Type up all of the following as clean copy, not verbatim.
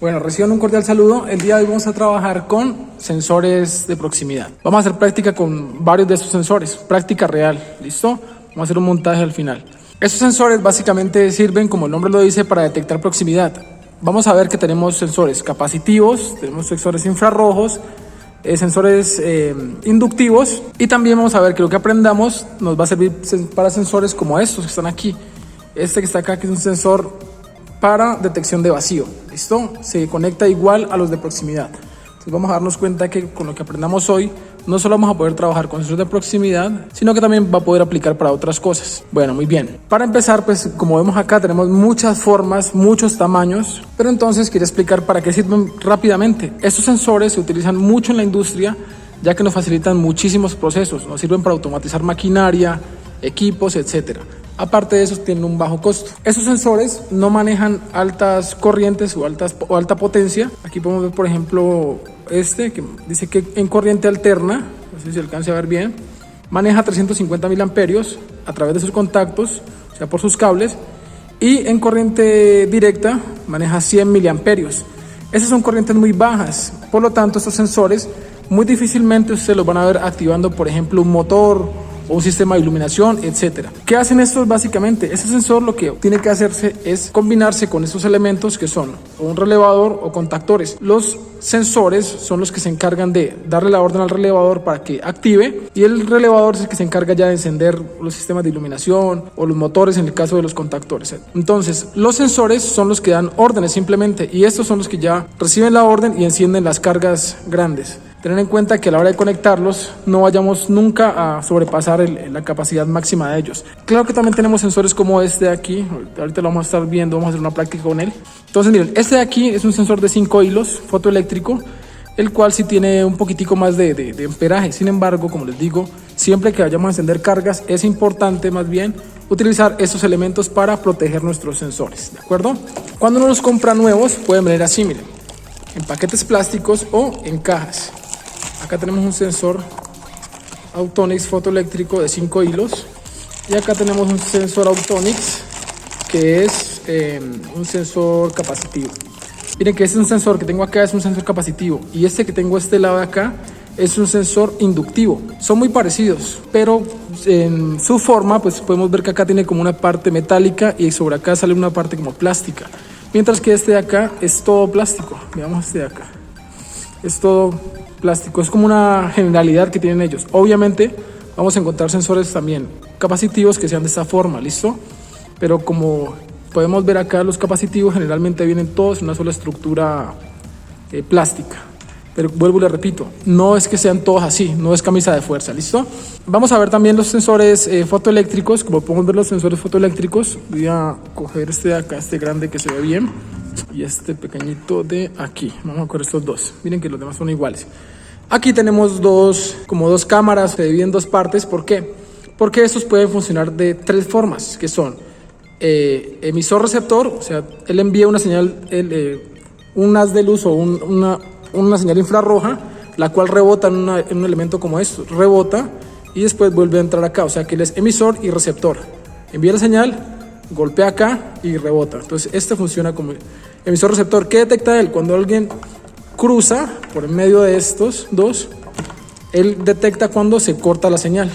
Bueno, reciban un cordial saludo. El día de hoy vamos a trabajar con sensores de proximidad. Vamos a hacer práctica con varios de estos sensores, práctica real, ¿listo? Vamos a hacer un montaje al final. Estos sensores básicamente sirven, como el nombre lo dice, para detectar proximidad. Vamos a ver que tenemos sensores capacitivos, tenemos sensores infrarrojos, sensores inductivos, y también vamos a ver que lo que aprendamos nos va a servir para sensores como estos que están aquí. Este que está acá, que es un sensor para detección de vacío, ¿listo? Se conecta igual a los de proximidad. Entonces vamos a darnos cuenta que con lo que aprendamos hoy no solo vamos a poder trabajar con sensores de proximidad, sino que también va a poder aplicar para otras cosas. Bueno, muy bien. Para empezar, pues como vemos acá tenemos muchas formas, muchos tamaños, pero entonces quería explicar para qué sirven rápidamente. Estos sensores se utilizan mucho en la industria, ya que nos facilitan muchísimos procesos, nos sirven para automatizar maquinaria, equipos, etcétera. Aparte de eso, tienen un bajo costo. Estos sensores no manejan altas corrientes o alta potencia. Aquí podemos ver, por ejemplo, este que dice que en corriente alterna, no sé si se alcanza a ver bien, maneja 350 miliamperios a través de sus contactos, o sea, por sus cables, y en corriente directa maneja 100 miliamperios. Esas son corrientes muy bajas, por lo tanto, estos sensores muy difícilmente ustedes los van a ver activando, por ejemplo, un motor o un sistema de iluminación, etcétera. ¿Qué hacen estos básicamente? Este sensor lo que tiene que hacerse es combinarse con estos elementos que son un relevador o contactores. Los sensores son los que se encargan de darle la orden al relevador para que active, y el relevador es el que se encarga ya de encender los sistemas de iluminación o los motores en el caso de los contactores. Entonces, los sensores son los que dan órdenes simplemente, y estos son los que ya reciben la orden y encienden las cargas grandes. Tener en cuenta que a la hora de conectarlos no vayamos nunca a sobrepasar la capacidad máxima de ellos. Claro que también tenemos sensores como este de aquí, ahorita lo vamos a estar viendo, vamos a hacer una práctica con él. Entonces miren, este de aquí es un sensor de 5 hilos fotoeléctrico, el cual sí tiene un poquitico más de amperaje. Sin embargo, como les digo, siempre que vayamos a encender cargas es importante más bien utilizar estos elementos para proteger nuestros sensores, ¿de acuerdo? Cuando uno los compra nuevos pueden venir así, miren, en paquetes plásticos o en cajas. Acá tenemos un sensor Autonix fotoeléctrico de 5 hilos, y acá tenemos un sensor Autonix que es un sensor capacitivo. Miren que este es un sensor que tengo acá, es un sensor capacitivo, y este que tengo a este lado de acá es un sensor inductivo. Son muy parecidos, pero en su forma pues podemos ver que acá tiene como una parte metálica y sobre acá sale una parte como plástica, mientras que este de acá es todo plástico. Veamos este de acá, es todo plástico. Es como una generalidad que tienen ellos. Obviamente vamos a encontrar sensores también capacitivos que sean de esta forma, ¿listo? Pero como podemos ver acá, los capacitivos generalmente vienen todos en una sola estructura plástica. Pero vuelvo y le repito, no es que sean todos así, no es camisa de fuerza, ¿listo? Vamos a ver también los sensores fotoeléctricos. Como podemos ver los sensores fotoeléctricos, voy a coger este de acá, este grande que se ve bien, y este pequeñito de aquí. Vamos a coger estos dos. Miren que los demás son iguales. Aquí tenemos como dos cámaras, se dividen en dos partes. ¿Por qué? Porque estos pueden funcionar de tres formas, que son emisor-receptor, o sea, él envía una señal, un haz de luz o una señal infrarroja, la cual rebota en un elemento como esto, rebota y después vuelve a entrar acá, o sea que él es emisor y receptor. Envía la señal, golpea acá y rebota. Entonces este funciona como emisor-receptor. ¿Qué detecta él? Cuando alguien cruza por en medio de estos dos, él detecta cuando se corta la señal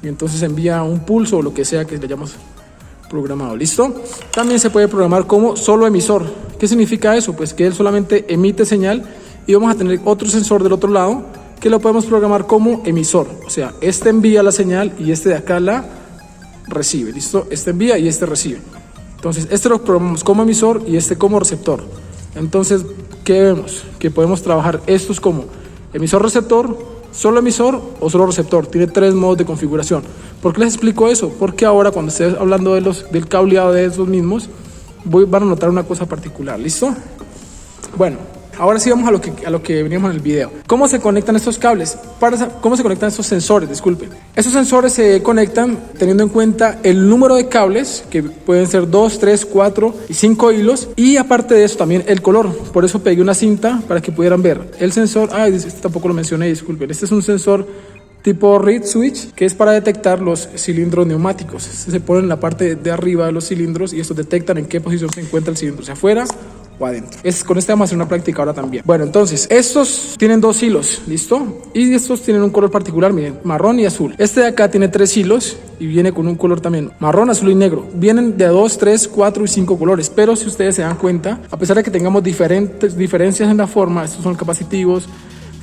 y entonces envía un pulso o lo que sea que le hayamos programado. ¿Listo? También se puede programar como solo emisor. ¿Qué significa eso? Pues que él solamente emite señal, y vamos a tener otro sensor del otro lado que lo podemos programar como emisor, o sea, este envía la señal y este de acá la recibe. ¿Listo? Este envía y este recibe. Entonces este lo programamos como emisor y este como receptor. Entonces, ¿qué vemos? Que podemos trabajar estos como emisor-receptor, solo emisor o solo receptor. Tiene tres modos de configuración. ¿Por qué les explico eso? Porque ahora cuando estés hablando del cableado de esos mismos, van a notar una cosa particular. ¿Listo? Bueno, ahora sí vamos a lo que veníamos en el video. ¿Cómo se conectan estos cables? ¿Cómo se conectan estos sensores? Disculpen. Estos sensores se conectan teniendo en cuenta el número de cables, que pueden ser 2, 3, 4 y 5 hilos. Y aparte de eso también el color. Por eso pegué una cinta para que pudieran ver. El sensor, este tampoco lo mencioné, disculpen. Este es un sensor tipo reed switch, que es para detectar los cilindros neumáticos. Se pone en la parte de arriba de los cilindros y estos detectan en qué posición se encuentra el cilindro, hacia afuera o adentro. Con este vamos a hacer una práctica ahora también. Bueno, entonces, estos tienen 2 hilos, ¿listo? Y estos tienen un color particular, miren, marrón y azul. Este de acá tiene 3 hilos y viene con un color también marrón, azul y negro. Vienen de 2, 3, 4 y 5 colores, pero si ustedes se dan cuenta, a pesar de que tengamos diferencias en la forma, estos son capacitivos,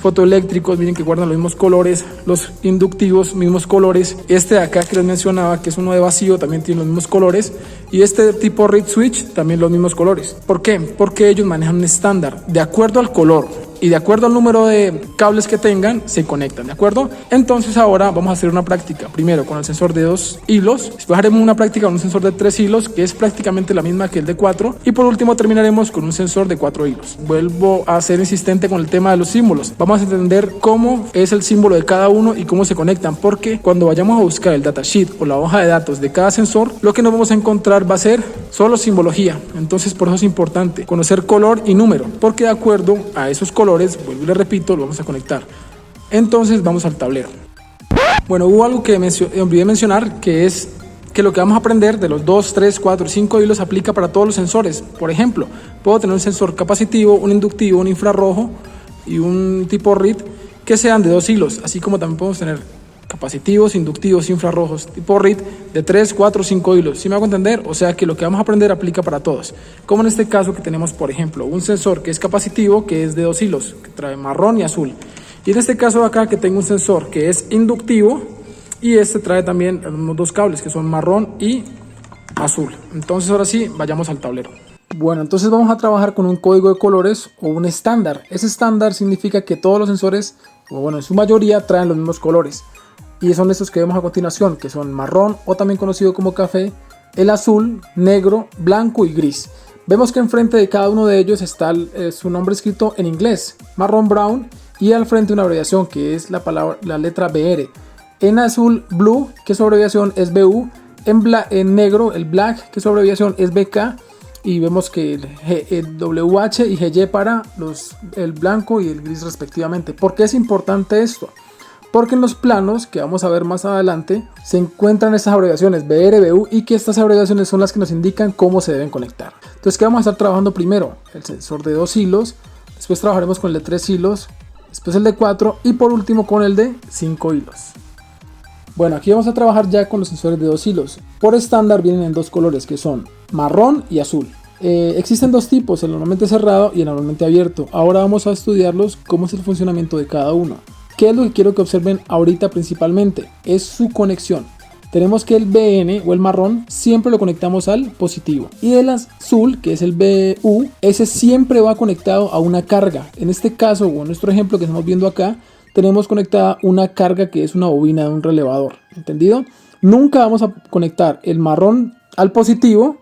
fotoeléctricos, miren que guardan los mismos colores, los inductivos, mismos colores. Este de acá que les mencionaba, que es uno de vacío, también tiene los mismos colores. Y este tipo reed switch, también los mismos colores. ¿Por qué? Porque ellos manejan un estándar. De acuerdo al color y de acuerdo al número de cables que tengan, se conectan, ¿de acuerdo? Entonces ahora vamos a hacer una práctica, primero con el sensor de 2 hilos, después haremos una práctica con un sensor de 3 hilos, que es prácticamente la misma que el de 4, y por último terminaremos con un sensor de 4 hilos. Vuelvo a ser insistente con el tema de los símbolos. Vamos a entender cómo es el símbolo de cada uno y cómo se conectan, porque cuando vayamos a buscar el datasheet o la hoja de datos de cada sensor, lo que nos vamos a encontrar va a ser solo simbología. Entonces por eso es importante conocer color y número, porque de acuerdo a esos colores, vuelvo y le repito, lo vamos a conectar. Entonces vamos al tablero. Bueno, hubo algo que olvidé mencionar, que es que lo que vamos a aprender de los 2, 3, 4 y 5 hilos aplica para todos los sensores. Por ejemplo, puedo tener un sensor capacitivo, un inductivo, un infrarrojo y un tipo reed que sean de 2 hilos, así como también podemos tener capacitivos, inductivos, infrarrojos, tipo reed de 3, 4, 5 hilos. ¿Sí me hago entender? O sea que lo que vamos a aprender aplica para todos. Como en este caso que tenemos, por ejemplo, un sensor que es capacitivo, que es de 2 hilos, que trae marrón y azul. Y en este caso de acá que tengo un sensor que es inductivo y este trae también unos 2 cables que son marrón y azul. Entonces ahora sí, vayamos al tablero. Bueno, entonces vamos a trabajar con un código de colores o un estándar. Ese estándar significa que todos los sensores, o bueno, en su mayoría, traen los mismos colores. Y son estos que vemos a continuación, que son marrón o también conocido como café, el azul, negro, blanco y gris. Vemos que enfrente de cada uno de ellos está su nombre escrito en inglés, marrón brown, y al frente una abreviación que es la letra BR. En azul, blue, que su abreviación es BU. En negro, el black, que su abreviación es BK. Y vemos que el WH y GY para el blanco y el gris respectivamente. ¿Por qué es importante esto? Porque en los planos que vamos a ver más adelante se encuentran estas abreviaciones BR, BU, y que estas abreviaciones son las que nos indican cómo se deben conectar. Entonces, ¿qué vamos a estar trabajando primero? El sensor de 2 hilos, después trabajaremos con el de 3 hilos, después el de 4 y por último con el de 5 hilos. Bueno, aquí vamos a trabajar ya con los sensores de 2 hilos. Por estándar vienen en 2 colores que son marrón y azul. Existen 2 tipos, el normalmente cerrado y el normalmente abierto. Ahora vamos a estudiarlos, cómo es el funcionamiento de cada uno. ¿Qué es lo que quiero que observen ahorita principalmente? Es su conexión. Tenemos que el BN o el marrón siempre lo conectamos al positivo. Y el azul, que es el BU, ese siempre va conectado a una carga. En este caso, o en nuestro ejemplo que estamos viendo acá, tenemos conectada una carga que es una bobina de un relevador. ¿Entendido? Nunca vamos a conectar el marrón al positivo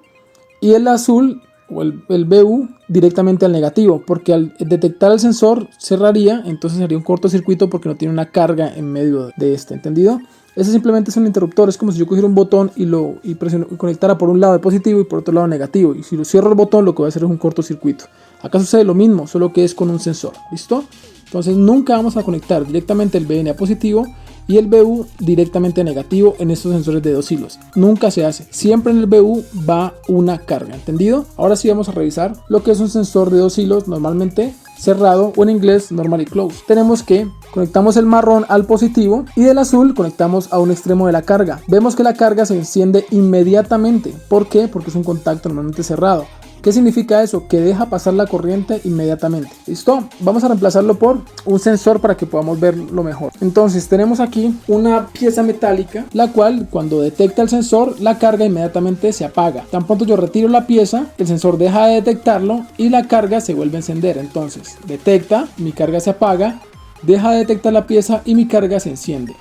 y el azul o el BU directamente al negativo, porque al detectar el sensor cerraría, entonces sería un cortocircuito porque no tiene una carga en medio de este, ¿entendido? Ese simplemente es un interruptor, es como si yo cogiera un botón y conectara por un lado el positivo y por otro lado el negativo, y si lo cierro el botón lo que va a hacer es un cortocircuito. Acá sucede lo mismo, solo que es con un sensor, ¿listo? Entonces nunca vamos a conectar directamente el BN a positivo y el BU directamente negativo en estos sensores de 2 hilos. Nunca se hace. Siempre en el BU va una carga. ¿Entendido? Ahora sí vamos a revisar lo que es un sensor de 2 hilos normalmente cerrado o en inglés normally closed. Tenemos que conectamos el marrón al positivo y del azul conectamos a un extremo de la carga. Vemos que la carga se enciende inmediatamente. ¿Por qué? Porque es un contacto normalmente cerrado. ¿Qué significa eso? Que deja pasar la corriente inmediatamente. ¿Listo? Vamos a reemplazarlo por un sensor para que podamos verlo mejor. Entonces tenemos aquí una pieza metálica, la cual cuando detecta el sensor, la carga inmediatamente se apaga. Tan pronto yo retiro la pieza, el sensor deja de detectarlo y la carga se vuelve a encender. Entonces detecta, mi carga se apaga, deja de detectar la pieza y mi carga se enciende.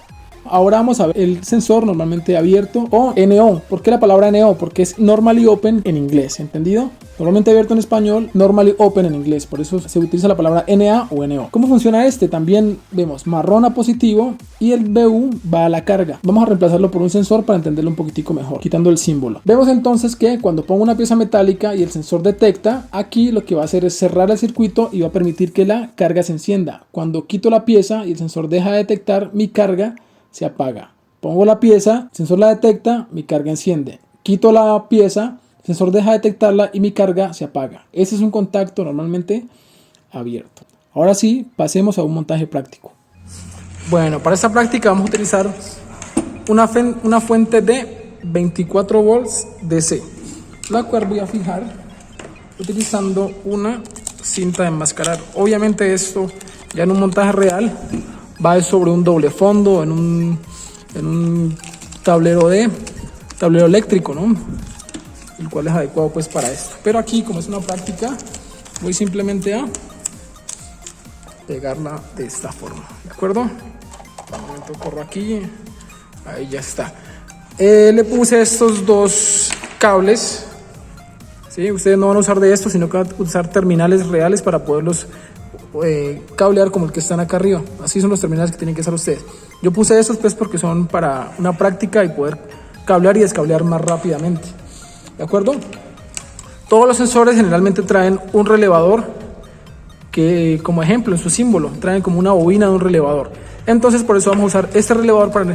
Ahora vamos a ver el sensor normalmente abierto o NO. ¿Por qué la palabra NO? Porque es normally open en inglés, ¿entendido? Normalmente abierto en español, normally open en inglés. Por eso se utiliza la palabra NA o NO. ¿Cómo funciona este? También vemos marrón a positivo y el BU va a la carga. Vamos a reemplazarlo por un sensor para entenderlo un poquitico mejor, quitando el símbolo. Vemos entonces que cuando pongo una pieza metálica y el sensor detecta, aquí lo que va a hacer es cerrar el circuito y va a permitir que la carga se encienda. Cuando quito la pieza y el sensor deja de detectar, mi carga se apaga. Pongo la pieza, el sensor la detecta, mi carga enciende. Quito la pieza, El sensor deja de detectarla y mi carga se apaga. Ese es un contacto normalmente abierto. Ahora sí, pasemos a un montaje práctico. Bueno, para esta práctica vamos a utilizar una fuente de 24 volts DC, la cual voy a fijar utilizando una cinta de enmascarar. Obviamente esto ya en un montaje real va sobre un doble fondo, en un tablero eléctrico, ¿no? El cual es adecuado pues para esto. Pero aquí, como es una práctica, voy simplemente a pegarla de esta forma, ¿de acuerdo? Un momento, corro aquí, ahí ya está. Le puse estos dos cables, ¿sí? Ustedes no van a usar de estos, sino que van a usar terminales reales para poderlos cablear como el que están acá arriba. Así son los terminales que tienen que usar ustedes. Yo puse estos pues porque son para una práctica y poder cablear y descablear más rápidamente, ¿de acuerdo? Todos los sensores generalmente traen un relevador que, como ejemplo, en su símbolo, traen como una bobina de un relevador. Entonces por eso vamos a usar este relevador para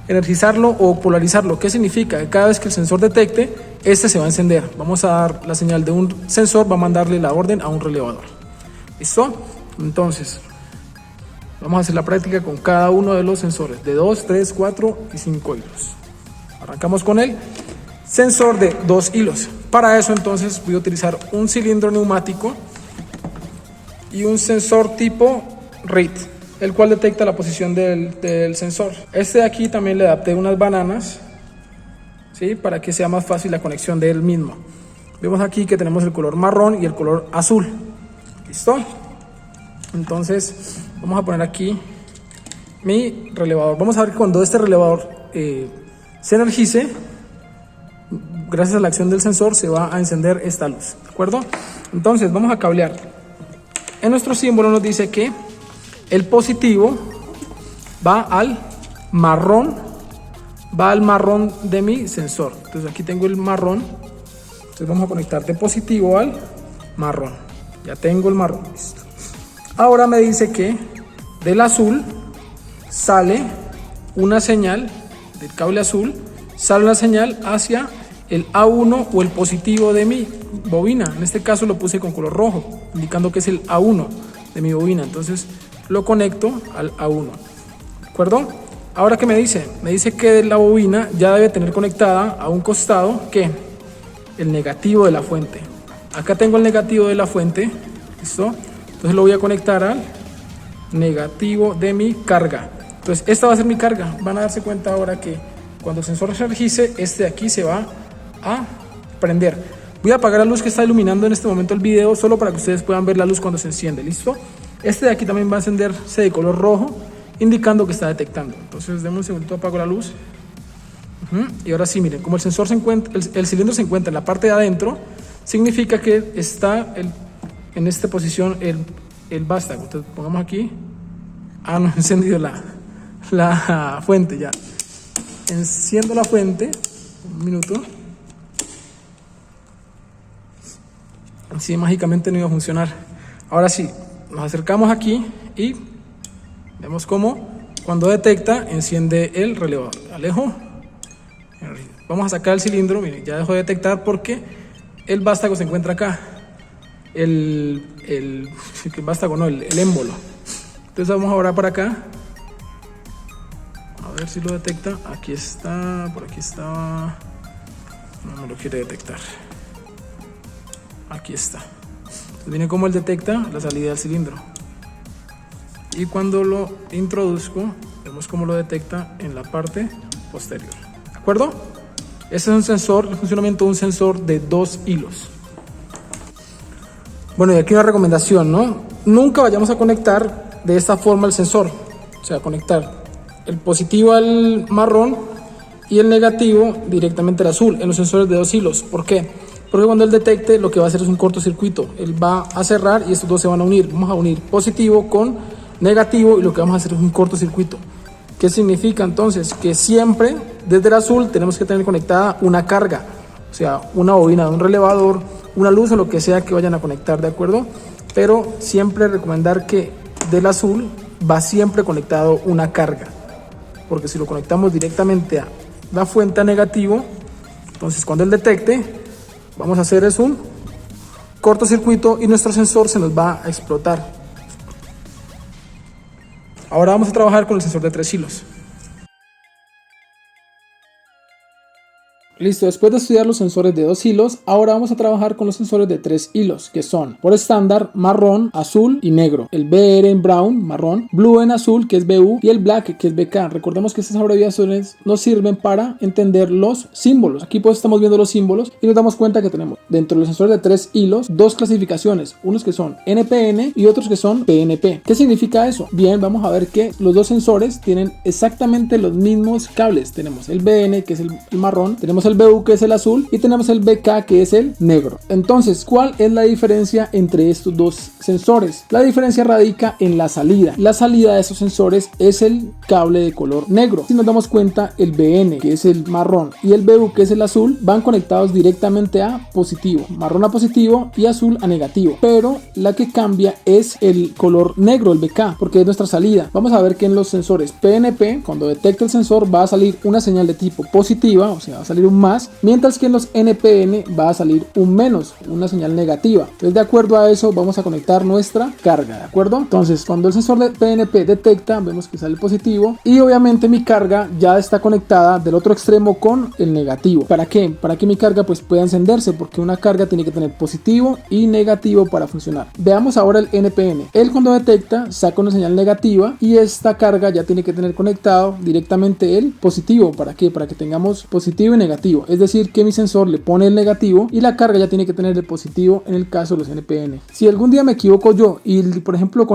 energizarlo o polarizarlo. ¿Qué significa? Que cada vez que el sensor detecte, este se va a encender. Vamos a dar la señal de un sensor, va a mandarle la orden a un relevador. ¿Listo? Entonces, vamos a hacer la práctica con cada uno de los sensores, de 2, 3, 4 y 5 hilos. Arrancamos con el sensor de 2 hilos. Para eso entonces voy a utilizar un cilindro neumático y un sensor tipo RIT, el cual detecta la posición del sensor. Este de aquí también le adapté unas bananas, ¿sí? Para que sea más fácil la conexión del mismo. Vemos aquí que tenemos el color marrón y el color azul. ¿Listo? Entonces vamos a poner aquí mi relevador. Vamos a ver que cuando este relevador se energice, gracias a la acción del sensor se va a encender esta luz, ¿de acuerdo? Entonces vamos a cablear. En nuestro símbolo nos dice que el positivo va al marrón de mi sensor. Entonces aquí tengo el marrón. Entonces vamos a conectar de positivo al marrón. Ya tengo el marrón, listo. Ahora me dice que del azul sale una señal, del cable azul sale una señal hacia el A1 o el positivo de mi bobina. En este caso lo puse con color rojo, indicando que es el A1 de mi bobina. Entonces lo conecto al A1, ¿de acuerdo? Ahora, ¿qué me dice? Me dice que la bobina ya debe tener conectada a un costado que el negativo de la fuente. Acá tengo el negativo de la fuente, ¿listo? Entonces lo voy a conectar al negativo de mi carga. Entonces esta va a ser mi carga. Van a darse cuenta ahora que cuando el sensor se energice, este de aquí se va a prender. Voy a apagar la luz que está iluminando en este momento el video, solo para que ustedes puedan ver la luz cuando se enciende. ¿Listo? Este de aquí también va a encenderse de color rojo, indicando que está detectando. Entonces denme un segundo, apago la luz. Y ahora sí, miren, como el sensor se encuentra, el cilindro se encuentra en la parte de adentro, significa que está en esta posición el vástago. Entonces pongamos aquí. No he encendido la fuente ya. Enciendo la fuente, un minuto. Sí, mágicamente no iba a funcionar. Ahora sí, nos acercamos aquí y vemos cómo cuando detecta enciende el relevador. Alejo. Vamos a sacar el cilindro. Miren, ya dejó de detectar porque el vástago se encuentra acá. El vástago no, el émbolo. Entonces vamos ahora para acá. A ver si lo detecta. Aquí está, por aquí estaba. No me lo quiere detectar. Aquí está. Entonces viene como él detecta la salida del cilindro. Y cuando lo introduzco, vemos cómo lo detecta en la parte posterior. ¿De acuerdo? Este es un sensor, el funcionamiento de un sensor de 2 hilos. Bueno, y aquí una recomendación, ¿no? Nunca vayamos a conectar de esta forma el sensor. O sea, conectar el positivo al marrón y el negativo directamente al azul en los sensores de 2 hilos. ¿Por qué? Porque cuando él detecte, lo que va a hacer es un cortocircuito. Él va a cerrar y estos dos se van a unir. Vamos a unir positivo con negativo y lo que vamos a hacer es un cortocircuito. ¿Qué significa entonces? Que siempre desde el azul tenemos que tener conectada una carga. O sea, una bobina de un relevador, una luz o lo que sea que vayan a conectar, ¿de acuerdo? Pero siempre recomendar que del azul va siempre conectado una carga. Porque si lo conectamos directamente a la fuente a negativo, entonces cuando él detecte, Vamos a hacer es un cortocircuito y nuestro sensor se nos va a explotar. Ahora vamos a trabajar con el sensor de 3 hilos. Listo, después de estudiar los sensores de 2 hilos, ahora vamos a trabajar con los sensores de 3 hilos, que son por estándar marrón, azul y negro. El BR en brown, marrón, blue en azul, que es BU, y el black, que es BK. Recordemos que estas abreviaciones nos sirven para entender los símbolos. Aquí pues estamos viendo los símbolos y nos damos cuenta que tenemos dentro de los sensores de 3 hilos 2 clasificaciones, unos que son NPN y otros que son PNP. ¿Qué significa eso? Bien, vamos a ver que los dos sensores tienen exactamente los mismos cables. Tenemos el BN, que es el marrón, tenemos el BU, que es el azul, y tenemos el BK, que es el negro. Entonces, ¿cuál es la diferencia entre estos dos sensores? La diferencia radica en la salida. La salida de esos sensores es el cable de color negro. Si nos damos cuenta, el BN, que es el marrón, y el BU, que es el azul, van conectados directamente a positivo, marrón a positivo y azul a negativo, pero la que cambia es el color negro, el BK, porque es nuestra salida. Vamos a ver que en los sensores PNP, cuando detecta el sensor, va a salir una señal de tipo positiva, o sea, va a salir un más, mientras que en los NPN va a salir un menos, una señal negativa. Entonces, de acuerdo a eso, vamos a conectar nuestra carga, ¿de acuerdo? Entonces, cuando el sensor de PNP detecta, vemos que sale positivo y obviamente mi carga ya está conectada del otro extremo con el negativo. ¿Para qué? Para que mi carga pues pueda encenderse, porque una carga tiene que tener positivo y negativo para funcionar. Veamos ahora el NPN. Él cuando detecta saca una señal negativa y esta carga ya tiene que tener conectado directamente el positivo. ¿Para qué? Para que tengamos positivo y negativo. Es decir, que mi sensor le pone el negativo y la carga ya tiene que tener el positivo en el caso de los NPN. Si algún día me equivoco yo y por ejemplo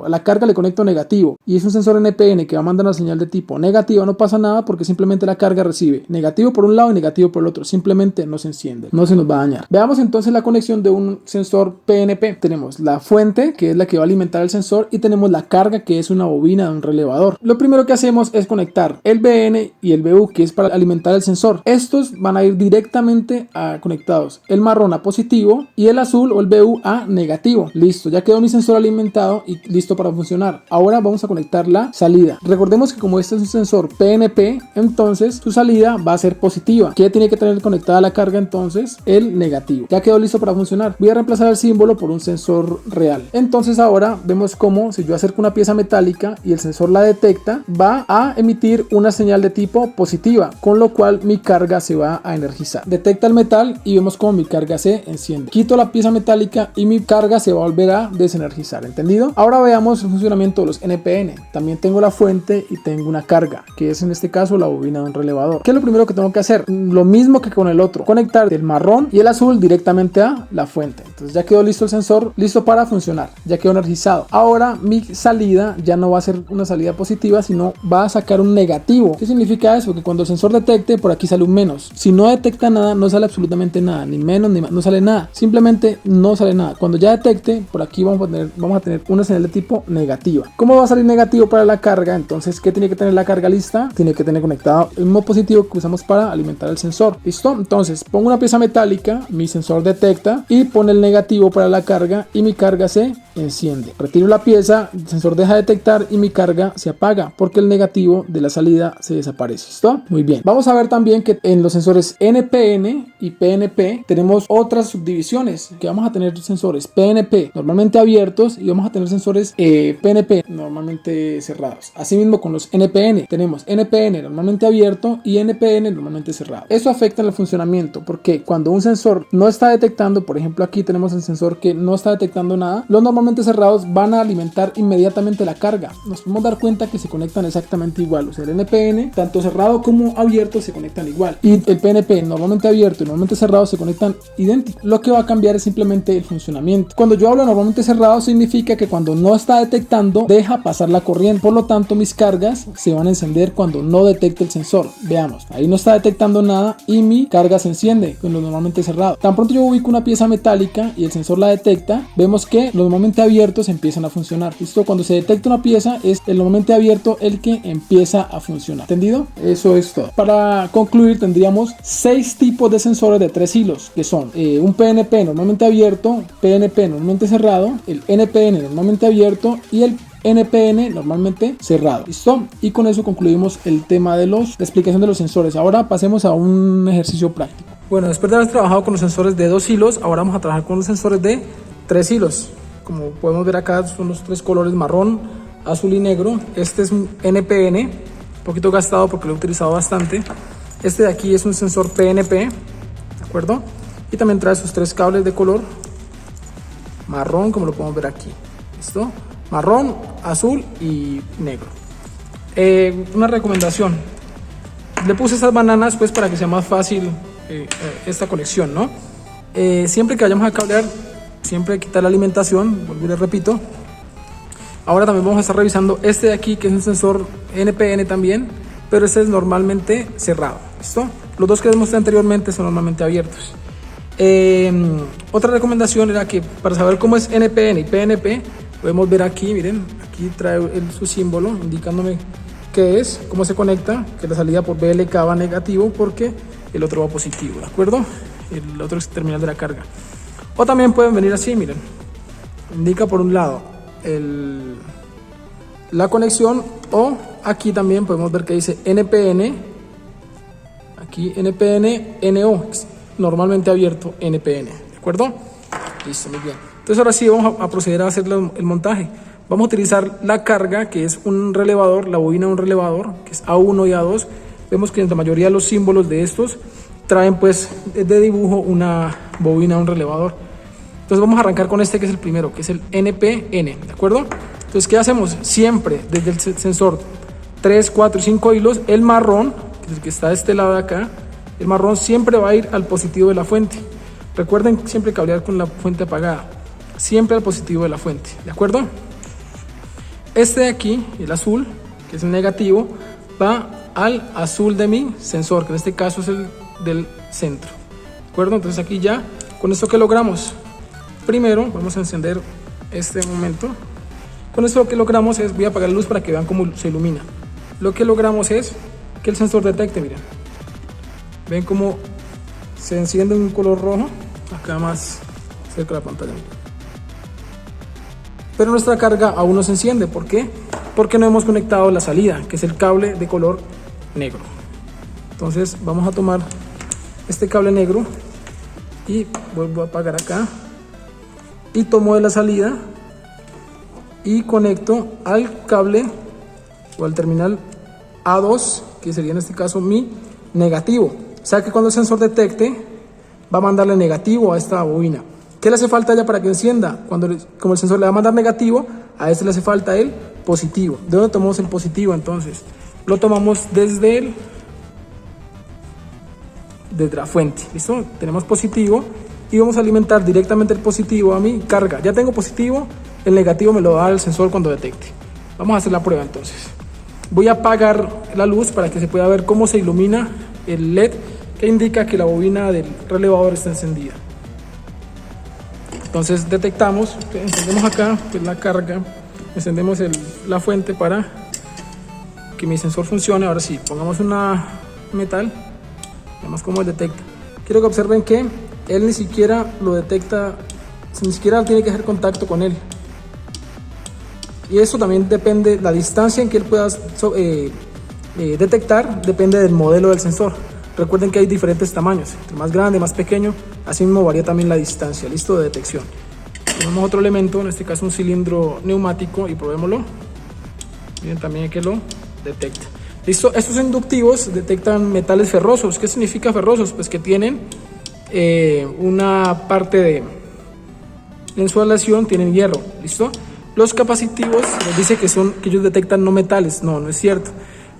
a la carga le conecto negativo y es un sensor NPN que va a mandar una señal de tipo negativa, no pasa nada porque simplemente la carga recibe negativo por un lado y negativo por el otro. Simplemente no se enciende, no se nos va a dañar. Veamos entonces la conexión de un sensor PNP. Tenemos la fuente, que es la que va a alimentar el sensor, y tenemos la carga, que es una bobina de un relevador. Lo primero que hacemos es conectar el BN y el BU, que es para alimentar el sensor. Estos van a ir directamente conectados, el marrón a positivo y el azul o el BU a negativo. Listo, ya quedó mi sensor alimentado y listo para funcionar. Ahora vamos a conectar la salida. Recordemos que como este es un sensor PNP, entonces su salida va a ser positiva. ¿Qué tiene que tener conectada la carga entonces? El negativo. Ya quedó listo para funcionar. Voy a reemplazar el símbolo por un sensor real. Entonces ahora vemos cómo si yo acerco una pieza metálica y el sensor la detecta, va a emitir una señal de tipo positiva, con lo cual mi carga se va a energizar. Detecta el metal y vemos cómo mi carga se enciende. Quito la pieza metálica y mi carga se va a volver a desenergizar. ¿Entendido? Ahora veamos el funcionamiento de los NPN. También tengo la fuente y tengo una carga, que es en este caso la bobina de un relevador. ¿Qué es lo primero que tengo que hacer? Lo mismo que con el otro, conectar el marrón y el azul directamente a la fuente. Entonces ya quedó listo el sensor, listo para funcionar, ya quedó energizado. Ahora mi salida ya no va a ser una salida positiva, sino va a sacar un negativo. ¿Qué significa eso? Que cuando el sensor detecte, por aquí sale un menos. Si no detecta nada, no sale absolutamente nada, ni menos ni más, no sale nada, simplemente no sale nada. Cuando ya detecte, por aquí vamos a tener una señal de tipo negativa. ¿Cómo va a salir negativo para la carga? Entonces, ¿qué tiene que tener la carga lista? Tiene que tener conectado el mismo positivo que usamos para alimentar el sensor. ¿Listo? Entonces, pongo una pieza metálica, mi sensor detecta y pone el negativo para la carga y mi carga se enciende. Retiro la pieza, el sensor deja de detectar y mi carga se apaga porque el negativo de la salida se desaparece. ¿Listo? Muy bien. Vamos a ver también que en los sensores NPN y PNP tenemos otras subdivisiones, que vamos a tener sensores PNP normalmente abiertos y vamos a tener sensores PNP normalmente cerrados. Asimismo con los NPN tenemos NPN normalmente abierto y NPN normalmente cerrado. Eso afecta en el funcionamiento porque cuando un sensor no está detectando, por ejemplo aquí tenemos el sensor que no está detectando nada, los normalmente cerrados van a alimentar inmediatamente la carga. Nos podemos dar cuenta que se conectan exactamente igual, o sea el NPN tanto cerrado como abierto se conectan igual y el PNP normalmente abierto y normalmente cerrado se conectan idénticos. Lo que va a cambiar es simplemente el funcionamiento. Cuando yo hablo normalmente cerrado significa que cuando no está detectando deja pasar la corriente, por lo tanto mis cargas se van a encender cuando no detecte el sensor. Veamos, ahí no está detectando nada y mi carga se enciende con lo normalmente cerrado. Tan pronto yo ubico una pieza metálica y el sensor la detecta, vemos que los normalmente abiertos empiezan a funcionar. ¿Listo? Cuando se detecta una pieza es el normalmente abierto el que empieza a funcionar. ¿Entendido? Eso es todo. Para concluir tendríamos 6 tipos de sensores de 3 hilos que son un PNP normalmente abierto, PNP normalmente cerrado, el NPN normalmente abierto y el NPN normalmente cerrado. ¿Listo? Y con eso concluimos el tema de la explicación de los sensores. Ahora pasemos a un ejercicio práctico. Bueno, después de haber trabajado con los sensores de 2 hilos, ahora vamos a trabajar con los sensores de 3 hilos. Como podemos ver acá son los 3 colores: marrón, azul y negro. Este es un NPN, un poquito gastado porque lo he utilizado bastante. Este de aquí es un sensor PNP, ¿de acuerdo? Y también trae sus 3 cables de color marrón, como lo podemos ver aquí. ¿Listo? Marrón, azul y negro. Una recomendación: le puse esas bananas pues para que sea más fácil esta conexión, ¿no? Siempre que vayamos a cablear, siempre hay que quitar la alimentación, vuelvo y le repito. Ahora también vamos a estar revisando este de aquí, que es un sensor NPN también, pero este es normalmente cerrado. ¿Listo? Los dos que les mostré anteriormente son normalmente abiertos. Otra recomendación era que para saber cómo es NPN y PNP, podemos ver aquí, miren, aquí trae su símbolo indicándome qué es, cómo se conecta, que la salida por BLK va negativo porque el otro va positivo, ¿de acuerdo? El otro es el terminal de la carga. O también pueden venir así, miren, indica por un lado la conexión, o aquí también podemos ver que dice NPN, aquí NPN, NO, normalmente abierto NPN, ¿de acuerdo? Listo, muy bien. Entonces ahora sí vamos a proceder a hacer el montaje. Vamos a utilizar la carga, que es un relevador, la bobina de un relevador, que es A1 y A2. Vemos que en la mayoría de los símbolos de estos traen pues de dibujo una bobina de un relevador. Entonces vamos a arrancar con este, que es el primero, que es el NPN, ¿de acuerdo? Entonces, ¿qué hacemos? Siempre desde el sensor 3, 4 y 5 hilos, el marrón, que es el que está de este lado de acá, el marrón siempre va a ir al positivo de la fuente. Recuerden siempre cablear con la fuente apagada, siempre al positivo de la fuente, ¿de acuerdo? Este de aquí, el azul, que es el negativo, va al azul de mi sensor, que en este caso es el del centro, ¿de acuerdo? Entonces aquí ya, con esto que logramos, primero vamos a encender este momento. Con esto lo que logramos es, voy a apagar la luz para que vean cómo se ilumina. Lo que logramos es que el sensor detecte, miren, ven cómo se enciende un color rojo, acá más cerca de la pantalla. Pero nuestra carga aún no se enciende. ¿Por qué? Porque no hemos conectado la salida, que es el cable de color negro. Entonces vamos a tomar este cable negro y vuelvo a apagar acá y tomo de la salida y conecto al cable o al terminal A2, que sería en este caso mi negativo. O sea que cuando el sensor detecte, va a mandarle negativo a esta bobina. ¿Qué le hace falta ya para que encienda? Como el sensor le va a mandar negativo, a este le hace falta el positivo. ¿De dónde tomamos el positivo entonces? Lo tomamos desde la fuente. ¿Listo? Tenemos positivo y vamos a alimentar directamente el positivo a mi carga. Ya tengo positivo, el negativo me lo da el sensor cuando detecte. Vamos a hacer la prueba entonces. Voy a apagar la luz para que se pueda ver cómo se ilumina el LED, que indica que la bobina del relevador está encendida. Entonces detectamos, encendemos acá, que es la carga, encendemos la fuente para que mi sensor funcione. Ahora sí, pongamos una metal, veamos cómo él detecta. Quiero que observen que él ni siquiera lo detecta, ni siquiera tiene que hacer contacto con él. Y eso también depende, la distancia en que él pueda detectar, depende del modelo del sensor. Recuerden que hay diferentes tamaños, entre más grande, más pequeño, así mismo varía también la distancia, listo, de detección. Tenemos otro elemento, en este caso un cilindro neumático, y probémoslo. Miren también que lo detecta. Listo, estos inductivos detectan metales ferrosos. ¿Qué significa ferrosos? Pues que tienen una parte de insulación, tienen hierro, listo. Los capacitivos nos dice que ellos detectan no metales. No es cierto.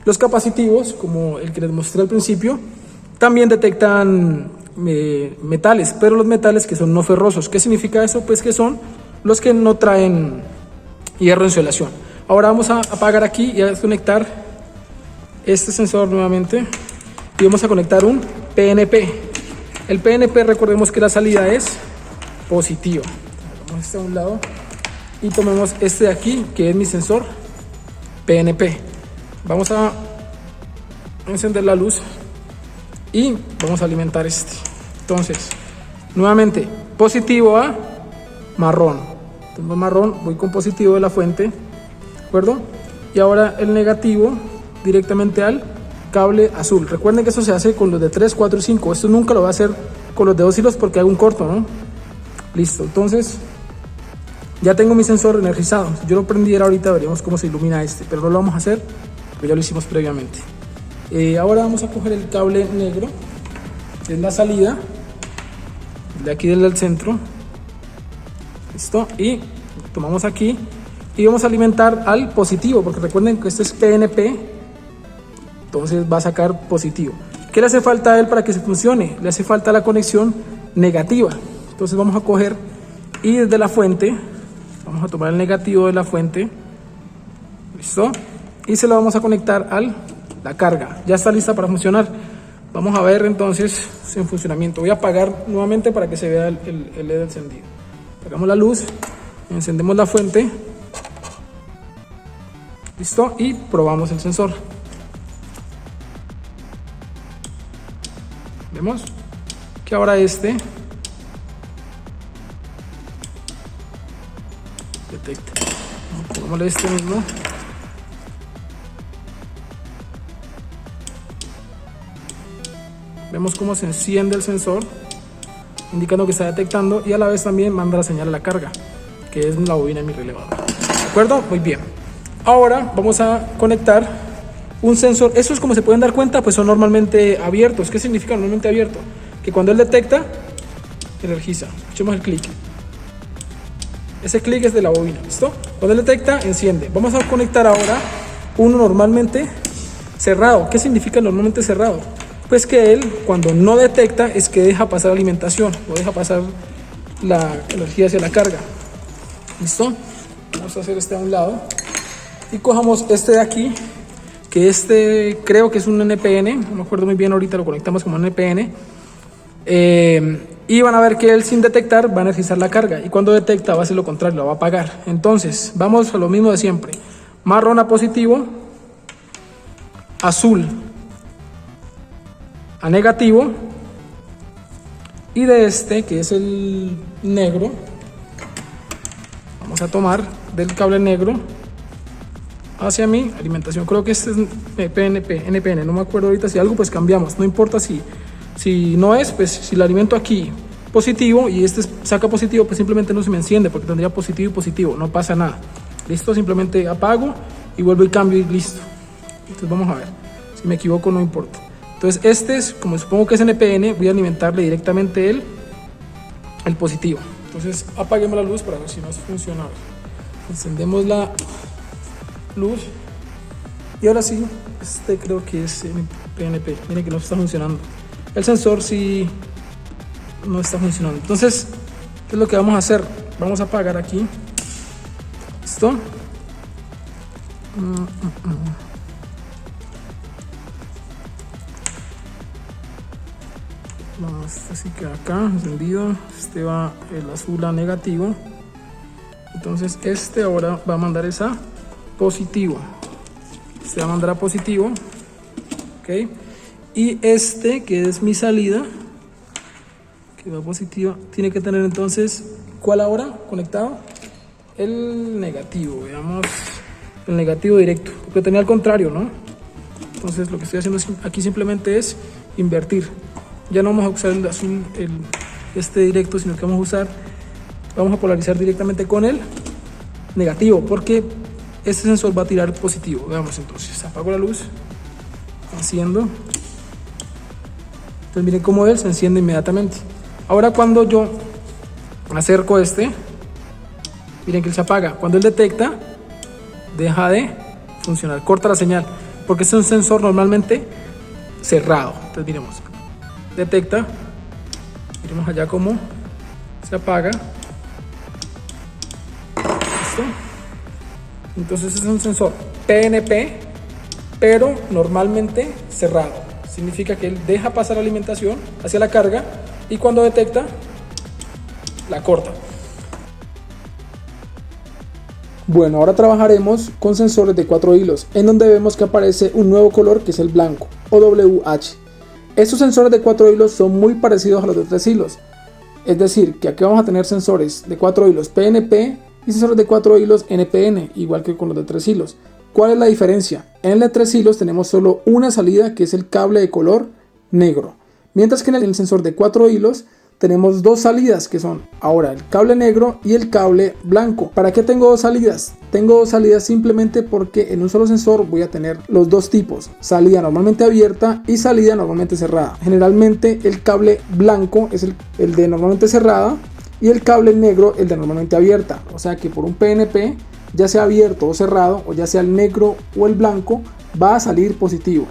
Los capacitivos, como el que les mostré al principio, también detectan metales, pero los metales que son no ferrosos. ¿Qué significa eso? Pues que son los que no traen hierro en insulación. Ahora vamos a apagar aquí y a desconectar este sensor nuevamente y vamos a conectar un PNP. El PNP, recordemos que la salida es positiva. Vamos a un lado y tomemos este de aquí, que es mi sensor PNP. Vamos a encender la luz y vamos a alimentar este. Entonces, nuevamente, positivo a marrón. Tengo marrón, voy con positivo de la fuente, ¿de acuerdo? Y ahora el negativo directamente al cable azul. Recuerden que eso se hace con los de 3, 4 y 5. Esto nunca lo voy a hacer con los de 2 hilos porque hago un corto, ¿no? Listo, entonces ya tengo mi sensor energizado. Si yo lo prendiera ahorita veríamos cómo se ilumina este, pero no lo vamos a hacer porque ya lo hicimos previamente. Ahora vamos a coger el cable negro, que es la salida, de aquí del centro. Listo, y tomamos aquí y vamos a alimentar al positivo, porque recuerden que esto es PNP, entonces va a sacar positivo. ¿Qué le hace falta a él para que se funcione? Le hace falta la conexión negativa. Entonces vamos a coger y desde la fuente vamos a tomar el negativo de la fuente, listo, y se lo vamos a conectar a la carga. Ya está lista para funcionar. Vamos a ver entonces en funcionamiento. Voy a apagar nuevamente para que se vea el LED encendido. Apagamos la luz, encendemos la fuente, listo, y probamos el sensor. Vemos que ahora este detecta. Pongámosle este mismo. Vemos cómo se enciende el sensor, indicando que está detectando, y a la vez también manda la señal a la carga, que es la bobina de mi relevador. ¿De acuerdo? Muy bien. Ahora vamos a conectar un sensor. Estos, como se pueden dar cuenta, pues son normalmente abiertos. ¿Qué significa normalmente abierto? Que cuando él detecta, energiza. Escuchemos el clic. Ese clic es de la bobina, ¿listo? Cuando él detecta, enciende. Vamos a conectar ahora uno normalmente cerrado. ¿Qué significa normalmente cerrado? Pues que él, cuando no detecta, es que deja pasar alimentación o deja pasar la energía hacia la carga. ¿Listo? Vamos a hacer este a un lado y cojamos este de aquí, que este creo que es un NPN, no me acuerdo muy bien, ahorita lo conectamos como NPN, y van a ver que él, sin detectar, va a energizar la carga, y cuando detecta va a hacer lo contrario, la va a apagar. Entonces vamos a lo mismo de siempre: marrón a positivo, azul a negativo, y de este, que es el negro, vamos a tomar del cable negro hacia mi alimentación. Creo que este es NPN, no me acuerdo ahorita. Si algo, pues cambiamos, no importa si no es, pues si lo alimento aquí positivo y este saca positivo, pues simplemente no se me enciende porque tendría positivo y positivo, no pasa nada. Listo, simplemente apago y vuelvo y cambio y listo. Entonces vamos a ver, si me equivoco no importa. Entonces este es, como supongo que es NPN, voy a alimentarle directamente el positivo. Entonces apaguemos la luz para ver si no funciona. Encendemos la luz y ahora sí, este creo que es PNP. Miren que no está funcionando, el sensor sí no está funcionando. Entonces, ¿qué es lo que vamos a hacer? Vamos a apagar aquí, ¿listo? Este sí queda acá encendido, este va el azul a negativo, entonces este ahora va a mandar esa positivo, este va a mandar a positivo, ok, y este que es mi salida, que va positivo, tiene que tener entonces, ¿cuál ahora conectado? El negativo, veamos, el negativo directo, porque tenía al contrario, ¿no? Entonces lo que estoy haciendo aquí simplemente es invertir. Ya no vamos a usar el azul, este directo, sino que vamos a polarizar directamente con el negativo, porque este sensor va a tirar positivo. Veamos entonces, apago la luz, enciendo. Entonces miren cómo él se enciende inmediatamente. Ahora cuando yo acerco este, miren que él se apaga. Cuando él detecta, deja de funcionar, corta la señal, porque este es un sensor normalmente cerrado. Entonces miremos, detecta, miremos allá cómo se apaga. ¿Listo? Entonces es un sensor PNP, pero normalmente cerrado. Significa que él deja pasar la alimentación hacia la carga y cuando detecta, la corta. Bueno, ahora trabajaremos con sensores de 4 hilos, en donde vemos que aparece un nuevo color que es el blanco, OWH. Estos sensores de 4 hilos son muy parecidos a los de 3 hilos. Es decir, que aquí vamos a tener sensores de 4 hilos PNP y sensores de 4 hilos NPN, igual que con los de 3 hilos. ¿Cuál es la diferencia? En el de 3 hilos tenemos solo una salida, que es el cable de color negro, mientras que en el sensor de 4 hilos tenemos dos salidas, que son ahora el cable negro y el cable blanco. ¿Para qué tengo dos salidas? Tengo dos salidas simplemente porque en un solo sensor voy a tener los dos tipos: salida normalmente abierta y salida normalmente cerrada. Generalmente el cable blanco es el de normalmente cerrada y el cable negro el de normalmente abierta. O sea que por un PNP, ya sea abierto o cerrado, o ya sea el negro o el blanco, va a salir positivo.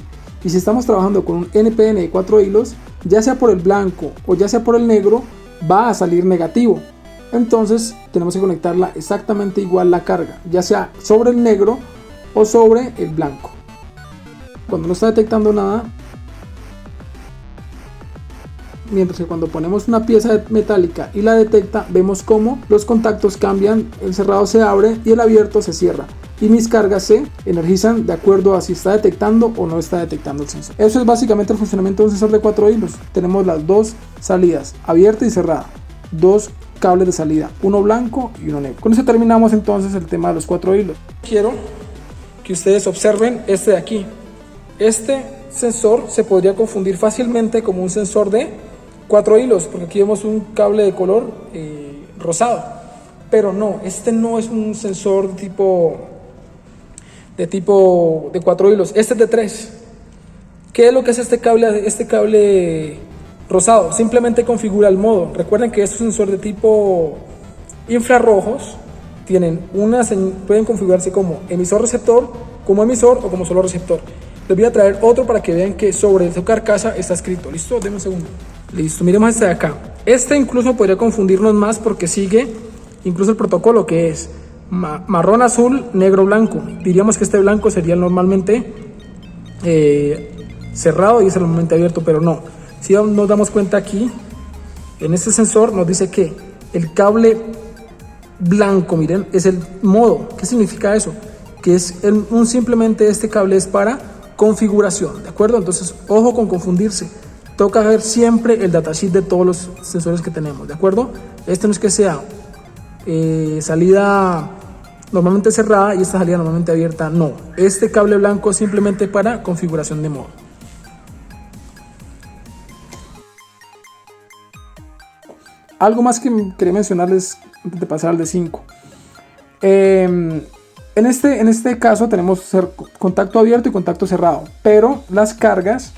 Y si estamos trabajando con un NPN de 4 hilos, ya sea por el blanco o ya sea por el negro, va a salir negativo. Entonces tenemos que conectarla exactamente igual la carga, ya sea sobre el negro o sobre el blanco. Cuando no está detectando nada, mientras que cuando ponemos una pieza metálica y la detecta, vemos cómo los contactos cambian, el cerrado se abre y el abierto se cierra, y mis cargas se energizan de acuerdo a si está detectando o no está detectando el sensor. Eso es básicamente el funcionamiento de un sensor de 4 hilos. Tenemos las dos salidas, abierta y cerrada, dos cables de salida, uno blanco y uno negro. Con eso terminamos entonces el tema de los 4 hilos. Quiero que ustedes observen este de aquí. Este sensor se podría confundir fácilmente como un sensor de 4 hilos, porque aquí vemos un cable de color rosado, pero no, este no es un sensor de 4 hilos, este es de 3. ¿Qué es lo que hace este cable rosado? Simplemente configura el modo. Recuerden que estos sensores de tipo infrarrojos pueden configurarse como emisor receptor, como emisor o como solo receptor. Les voy a traer otro para que vean que sobre su carcasa está escrito. ¿Listo? Denme un segundo. Listo, miremos este de acá. Este incluso podría confundirnos más porque sigue incluso el protocolo, que es marrón, azul, negro, blanco. Diríamos que este blanco sería normalmente cerrado y es normalmente abierto, pero no. Si nos damos cuenta aquí, en este sensor nos dice que el cable blanco, miren, es el modo. ¿Qué significa eso? Que es simplemente este cable es para configuración, ¿de acuerdo? Entonces, ojo con confundirse. Toca ver siempre el datasheet de todos los sensores que tenemos, ¿de acuerdo? Este no es que sea salida normalmente cerrada y esta salida normalmente abierta, no. Este cable blanco es simplemente para configuración de modo. Algo más que quería mencionarles antes de pasar al de 5. En este caso tenemos contacto abierto y contacto cerrado, pero las cargas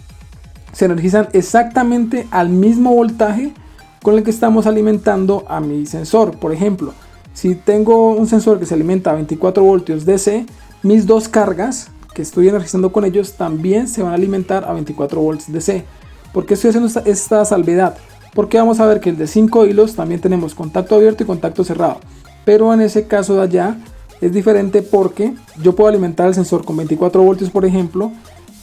se energizan exactamente al mismo voltaje con el que estamos alimentando a mi sensor. Por ejemplo, si tengo un sensor que se alimenta a 24 voltios DC, mis dos cargas que estoy energizando con ellos también se van a alimentar a 24 volts DC. ¿Por qué estoy haciendo esta salvedad? Porque vamos a ver que el de 5 hilos también tenemos contacto abierto y contacto cerrado, pero en ese caso de allá es diferente porque yo puedo alimentar el sensor con 24 voltios, por ejemplo,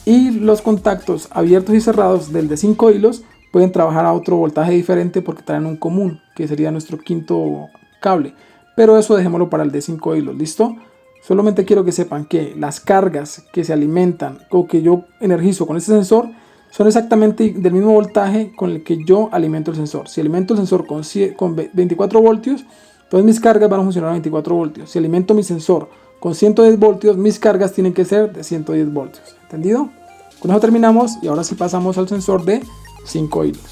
y los contactos abiertos y cerrados del de 5 hilos pueden trabajar a otro voltaje diferente porque traen un común, que sería nuestro quinto cable. Pero eso dejémoslo para el de 5 hilos, ¿listo? Solamente quiero que sepan que las cargas que se alimentan o que yo energizo con este sensor son exactamente del mismo voltaje con el que yo alimento el sensor. Si alimento el sensor con 24 voltios, entonces mis cargas van a funcionar a 24 voltios. Si alimento mi sensor con 110 voltios, mis cargas tienen que ser de 110 voltios. ¿Entendido? Con eso terminamos y ahora sí pasamos al sensor de 5 hilos.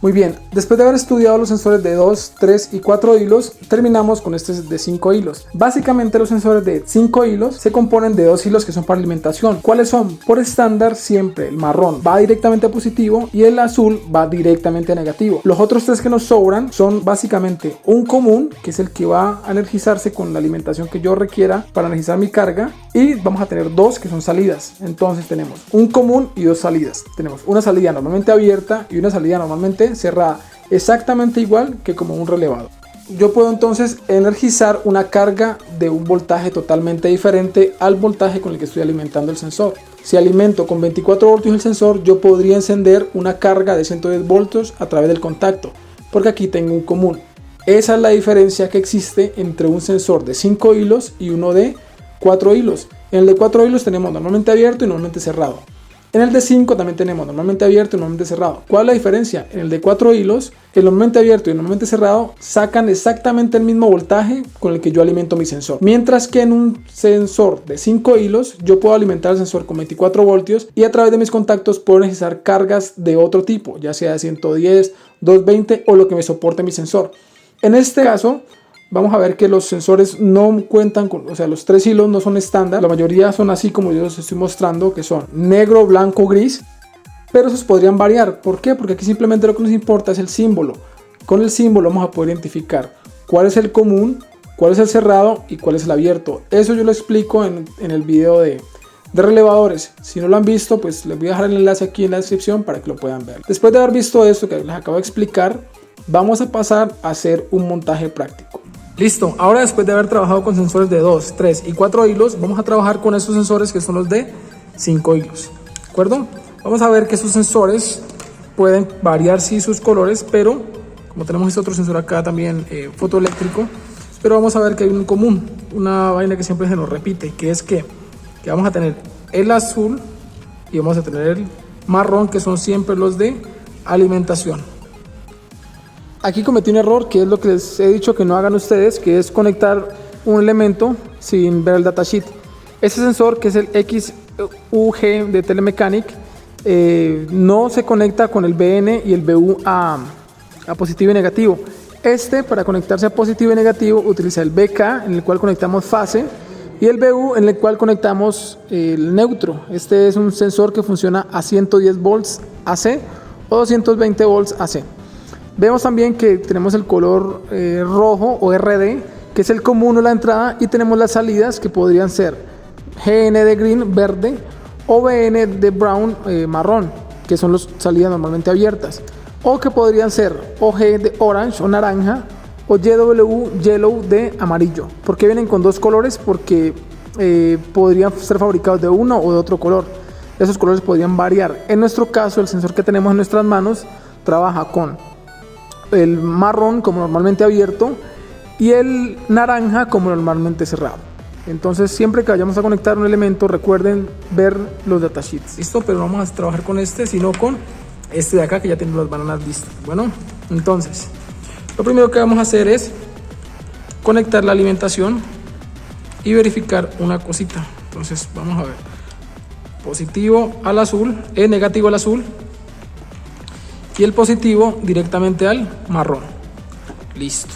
Muy bien, después de haber estudiado los sensores de 2, 3 y 4 hilos, terminamos con este de 5 hilos. Básicamente los sensores de 5 hilos se componen de 2 hilos que son para alimentación. ¿Cuáles son? Por estándar siempre el marrón va directamente a positivo y el azul va directamente a negativo. Los otros 3 que nos sobran son básicamente un común, que es el que va a energizarse con la alimentación que yo requiera para energizar mi carga, y vamos a tener 2 que son salidas. Entonces tenemos un común y 2 salidas. Tenemos una salida normalmente abierta y una salida normalmente cerrada, exactamente igual que como un relevado. Yo puedo entonces energizar una carga de un voltaje totalmente diferente al voltaje con el que estoy alimentando el sensor. Si alimento con 24 voltios el sensor, yo podría encender una carga de 110 voltios a través del contacto, porque aquí tengo un común. Esa es la diferencia que existe entre un sensor de 5 hilos y uno de 4 hilos. En el de 4 hilos tenemos normalmente abierto y normalmente cerrado. En el de 5 también tenemos normalmente abierto y normalmente cerrado. ¿Cuál es la diferencia? En el de 4 hilos, el normalmente abierto y el normalmente cerrado sacan exactamente el mismo voltaje con el que yo alimento mi sensor. Mientras que en un sensor de 5 hilos, yo puedo alimentar el sensor con 24 voltios y a través de mis contactos puedo necesitar cargas de otro tipo, ya sea de 110, 220 o lo que me soporte mi sensor. En este caso, vamos a ver que los sensores no cuentan con, o sea, los 3 hilos no son estándar. La mayoría son así como yo les estoy mostrando, que son negro, blanco, gris. Pero esos podrían variar. ¿Por qué? Porque aquí simplemente lo que nos importa es el símbolo. Con el símbolo vamos a poder identificar cuál es el común, cuál es el cerrado y cuál es el abierto. Eso yo lo explico en el video de relevadores. Si no lo han visto, pues les voy a dejar el enlace aquí en la descripción para que lo puedan ver. Después de haber visto esto que les acabo de explicar, vamos a pasar a hacer un montaje práctico. Listo, ahora después de haber trabajado con sensores de 2, 3 y 4 hilos, vamos a trabajar con estos sensores que son los de 5 hilos. ¿De acuerdo? Vamos a ver que estos sensores pueden variar sí sus colores, pero como tenemos este otro sensor acá también fotoeléctrico, pero vamos a ver que hay un común, una vaina que siempre se nos repite, que es que vamos a tener el azul y vamos a tener el marrón, que son siempre los de alimentación. Aquí cometí un error, que es lo que les he dicho que no hagan ustedes, que es conectar un elemento sin ver el datasheet. Este sensor, que es el XUG de Telemecanic, no se conecta con el BN y el BU a positivo y negativo. Para conectarse a positivo y negativo, utiliza el BK, en el cual conectamos fase, y el BU, en el cual conectamos el neutro. Este es un sensor que funciona a 110 volts AC o 220 volts AC. Vemos también que tenemos el color rojo o RD, que es el común o la entrada, y tenemos las salidas que podrían ser GN de green, verde, o BN de brown, marrón, que son las salidas normalmente abiertas, o que podrían ser OG de orange o naranja, o YW, yellow de amarillo. ¿Por qué vienen con dos colores? Porque podrían ser fabricados de uno o de otro color. Esos colores podrían variar. En nuestro caso, el sensor que tenemos en nuestras manos trabaja con el marrón como normalmente abierto y el naranja como normalmente cerrado. Entonces, siempre que vayamos a conectar un elemento, recuerden ver los datasheets. Listo, pero no vamos a trabajar con este, sino con este de acá, que ya tiene las bananas listas. Bueno, entonces lo primero que vamos a hacer es conectar la alimentación y verificar una cosita. Entonces vamos a ver, positivo al azul, negativo al azul, y el positivo directamente al marrón. Listo,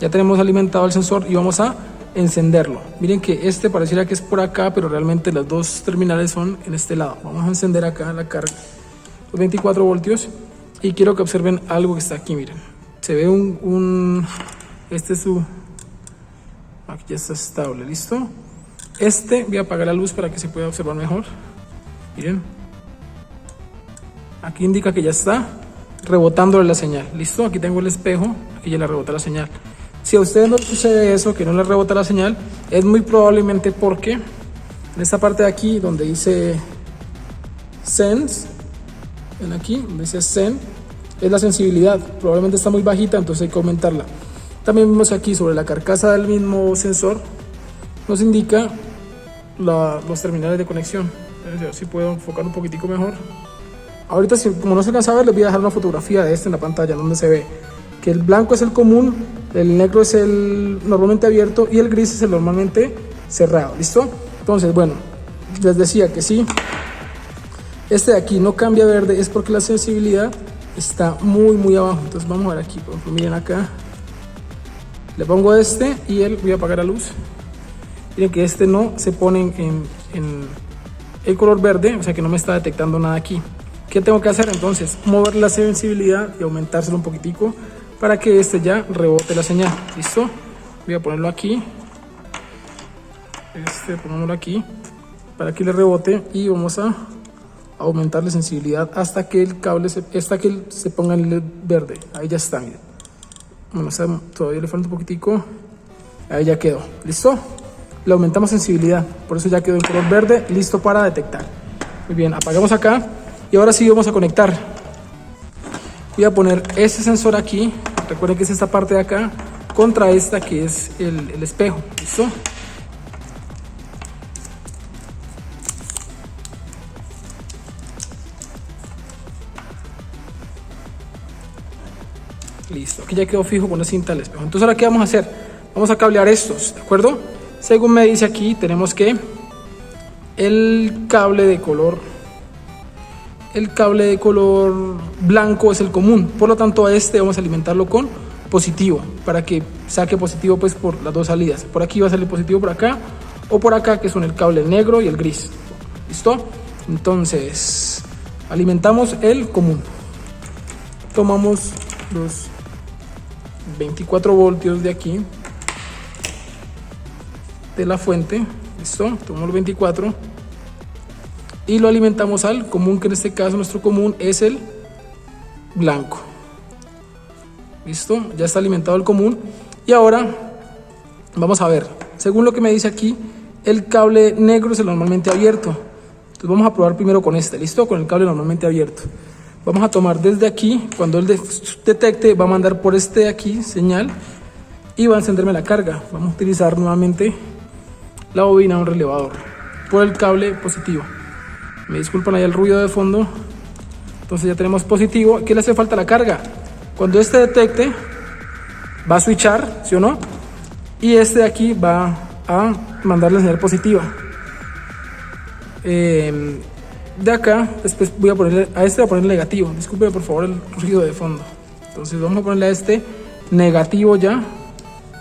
ya tenemos alimentado el sensor y vamos a encenderlo. Miren que pareciera que es por acá, pero realmente las dos terminales son en este lado. Vamos a encender acá la carga, los 24 voltios, y quiero que observen algo que está aquí. Miren, se ve aquí ya está estable. Listo, voy a apagar la luz para que se pueda observar mejor. Miren, aquí indica que ya está rebotando la señal. Listo, aquí tengo el espejo, aquí ya le rebota la señal. Si a ustedes no les sucede eso, que no les rebota la señal, es muy probablemente porque en esta parte de aquí donde dice Sense, ven aquí donde dice Sen, es la sensibilidad, probablemente está muy bajita, entonces hay que aumentarla. También vemos aquí sobre la carcasa del mismo sensor, nos indica los terminales de conexión. A ver si puedo enfocar un poquitico mejor. Ahorita, como no se alcanza a ver, les voy a dejar una fotografía de en la pantalla donde se ve que el blanco es el común, el negro es el normalmente abierto y el gris es el normalmente cerrado. ¿Listo? Entonces, bueno, les decía que sí, de aquí no cambia a verde, es porque la sensibilidad está muy abajo. Entonces vamos a ver aquí, por ejemplo, miren acá, le pongo y voy a apagar la luz. Miren que no se pone en el color verde, o sea que no me está detectando nada aquí. ¿Qué tengo que hacer entonces? Mover la sensibilidad y aumentárselo un poquitico para que ya rebote la señal. ¿Listo? Voy a ponerlo aquí. Pongámoslo aquí para que le rebote y vamos a aumentar la sensibilidad hasta que el cable se ponga en el verde. Ahí ya está, miren. Bueno, todavía le falta un poquitico. Ahí ya quedó. ¿Listo? Le aumentamos sensibilidad, por eso ya quedó en color verde, listo para detectar. Muy bien, apagamos acá y ahora sí vamos a conectar. Voy a poner este sensor aquí, recuerden que es esta parte de acá, contra esta que es el espejo. ¿Listo? Listo, aquí ya quedó fijo con la cinta del espejo. Entonces ahora, ¿qué vamos a hacer? Vamos a cablear estos, ¿de acuerdo? Según me dice aquí, tenemos que el cable de color blanco es el común, por lo tanto a este vamos a alimentarlo con positivo para que saque positivo pues por las dos salidas. Por aquí va a salir positivo, por acá o por acá, que son el cable negro y el gris. ¿Listo? Entonces alimentamos el común. Tomamos los 24 voltios de aquí de la fuente. ¿Listo? Tomamos los 24 y lo alimentamos al común, que en este caso nuestro común es el blanco. Listo, ya está alimentado el común. Y ahora vamos a ver, según lo que me dice aquí, el cable negro es el normalmente abierto. Entonces vamos a probar primero con este, listo, con el cable normalmente abierto. Vamos a tomar desde aquí, cuando él detecte va a mandar por este de aquí señal y va a encenderme la carga. Vamos a utilizar nuevamente la bobina de un relevador por el cable positivo. Me disculpan ahí el ruido de fondo. Entonces ya tenemos positivo. ¿Qué le hace falta? La carga. Cuando este detecte, va a switchar, ¿sí o no? Y este de aquí va a mandar la señal positiva. De acá, después voy a ponerle a este, voy a poner negativo. Disculpe por favor el ruido de fondo. Entonces vamos a ponerle a este negativo ya,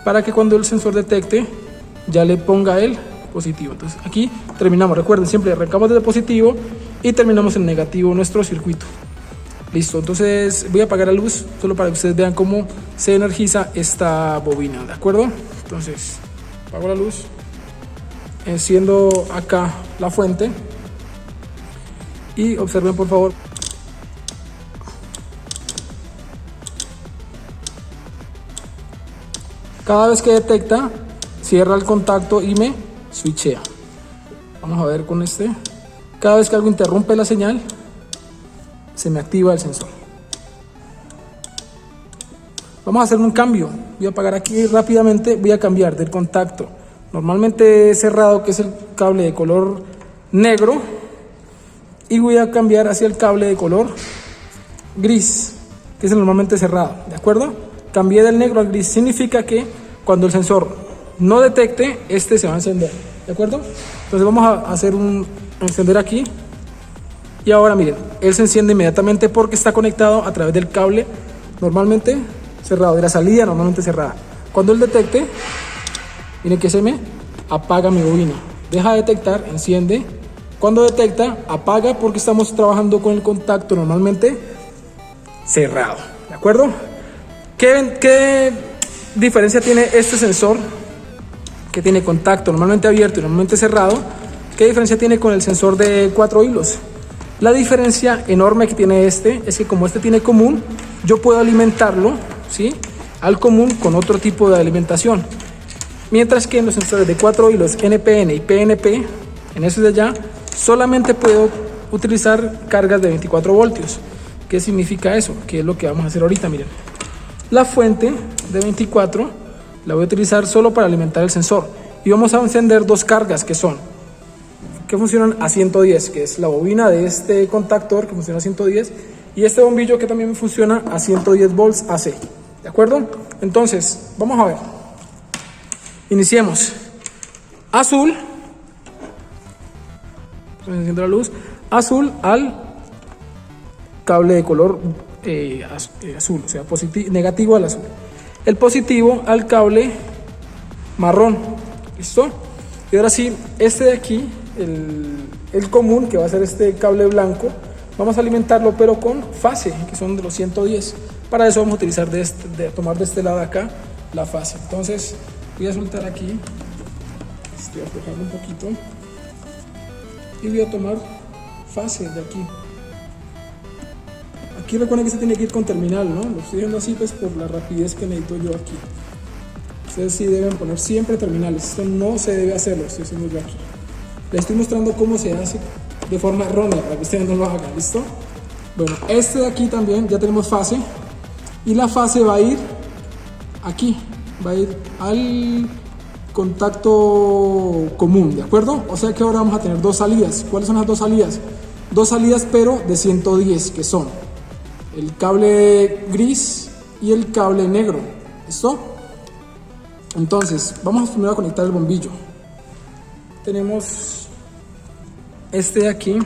para que cuando el sensor detecte, ya le ponga el positivo. Entonces aquí terminamos. Recuerden, siempre arrancamos desde positivo y terminamos en negativo nuestro circuito. Listo, entonces voy a apagar la luz solo para que ustedes vean cómo se energiza esta bobina, ¿de acuerdo? Entonces apago la luz, enciendo acá la fuente y observen por favor. Cada vez que detecta, cierra el contacto y me switchea. Vamos a ver con este. Cada vez que algo interrumpe la señal, se me activa el sensor. Vamos a hacer un cambio. Voy a apagar aquí rápidamente. Voy a cambiar del contacto normalmente cerrado, que es el cable de color negro, y voy a cambiar hacia el cable de color gris, que es el normalmente cerrado. ¿De acuerdo? Cambié del negro al gris. Significa que cuando el sensor no detecte, este se va a encender. ¿De acuerdo? Entonces vamos a hacer un encender aquí. Y ahora miren, él se enciende inmediatamente porque está conectado a través del cable normalmente cerrado, de la salida normalmente cerrada. Cuando él detecte, miren que se me apaga mi bobina. Deja de detectar, enciende. Cuando detecta, apaga porque estamos trabajando con el contacto normalmente cerrado. ¿De acuerdo? ¿Qué diferencia tiene este sensor que tiene contacto normalmente abierto y normalmente cerrado? ¿Qué diferencia tiene con el sensor de 4 hilos? La diferencia enorme que tiene este es que como este tiene común, yo puedo alimentarlo, ¿sí?, al común con otro tipo de alimentación. Mientras que en los sensores de 4 hilos NPN y PNP, en esos de allá, solamente puedo utilizar cargas de 24 voltios. ¿Qué significa eso? ¿Qué es lo que vamos a hacer ahorita? Miren, la fuente de 24 la voy a utilizar solo para alimentar el sensor. Y vamos a encender dos cargas que funcionan a 110, que es la bobina de este contactor que funciona a 110 y este bombillo que también funciona a 110 volts AC. ¿De acuerdo? Entonces, vamos a ver. Iniciemos. Azul. Enciendo la luz. Azul al cable de color azul, o sea, negativo al azul. El positivo al cable marrón. ¿Listo? Y ahora sí, este de aquí, el común, que va a ser este cable blanco, vamos a alimentarlo pero con fase, que son de los 110. Para eso vamos a utilizar tomar de este lado de acá la fase. Entonces voy a soltar aquí, estoy aflojando un poquito y voy a tomar fase de aquí. Aquí recuerden que se tiene que ir con terminal, ¿no? Lo estoy haciendo así pues por la rapidez que necesito yo aquí. Ustedes sí deben poner siempre terminales. Esto no se debe hacer, lo estoy haciendo yo aquí. Les estoy mostrando cómo se hace de forma errónea para que ustedes no lo hagan, ¿listo? Bueno, este de aquí también ya tenemos fase. Y la fase va a ir aquí, va a ir al contacto común, ¿de acuerdo? O sea que ahora vamos a tener dos salidas. ¿Cuáles son las dos salidas? Dos salidas pero de 110, que son el cable gris y el cable negro. ¿Listo? Entonces, vamos primero a conectar el bombillo. Tenemos este de aquí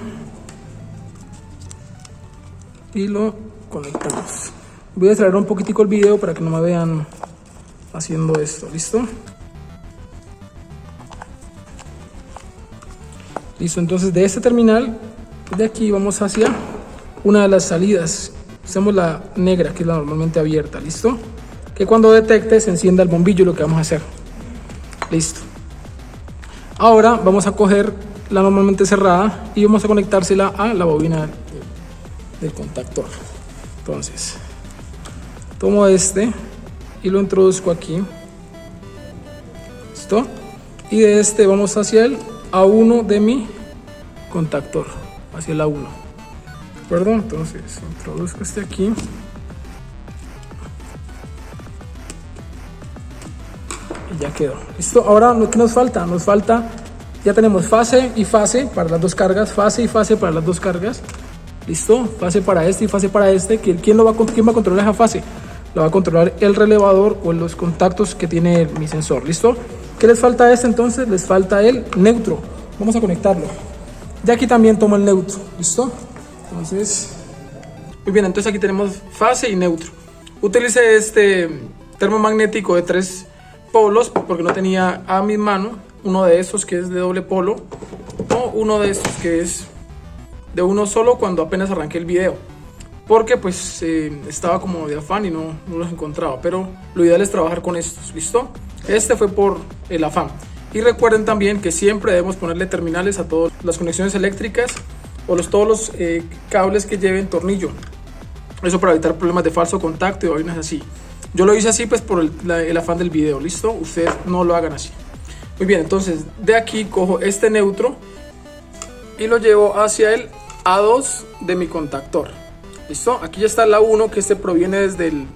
y lo conectamos. Voy a acelerar un poquitico el video para que no me vean haciendo esto. ¿Listo? Listo, entonces de este terminal de aquí vamos hacia una de las salidas. Usamos la negra, que es la normalmente abierta. ¿Listo? Que cuando detecte se encienda el bombillo, lo que vamos a hacer. Listo. Ahora vamos a coger la normalmente cerrada y vamos a conectársela a la bobina del contactor. Entonces tomo este y lo introduzco aquí. ¿Listo? Y de este vamos hacia el A1 de mi contactor, hacia el A1. ¿De acuerdo? Entonces introduzco este aquí. Y ya quedó. ¿Listo? Ahora, ¿qué nos falta? Nos falta, ya tenemos fase y fase para las dos cargas, fase y fase para las dos cargas. ¿Listo? Fase para este y fase para este. ¿Quién va a controlar esa fase? Lo va a controlar el relevador o los contactos que tiene mi sensor. ¿Listo? ¿Qué les falta a este entonces? Les falta el neutro. Vamos a conectarlo. Ya aquí también tomo el neutro. ¿Listo? Entonces, muy bien, entonces aquí tenemos fase y neutro. Utilicé este termomagnético de 3 polos porque no tenía a mi mano uno de estos que es de doble polo o uno de estos que es de uno solo cuando apenas arranqué el video, porque pues estaba como de afán y no los encontraba, pero lo ideal es trabajar con estos. ¿Listo? Este fue por el afán. Y recuerden también que siempre debemos ponerle terminales a todas las conexiones eléctricas o todos los cables que lleven tornillo. Eso para evitar problemas de falso contacto y vainas así. Yo lo hice así pues por el afán del video. ¿Listo? Ustedes no lo hagan así. Muy bien, entonces de aquí cojo este neutro y lo llevo hacia el A2 de mi contactor. ¿Listo? Aquí ya está el A1, que este proviene desde el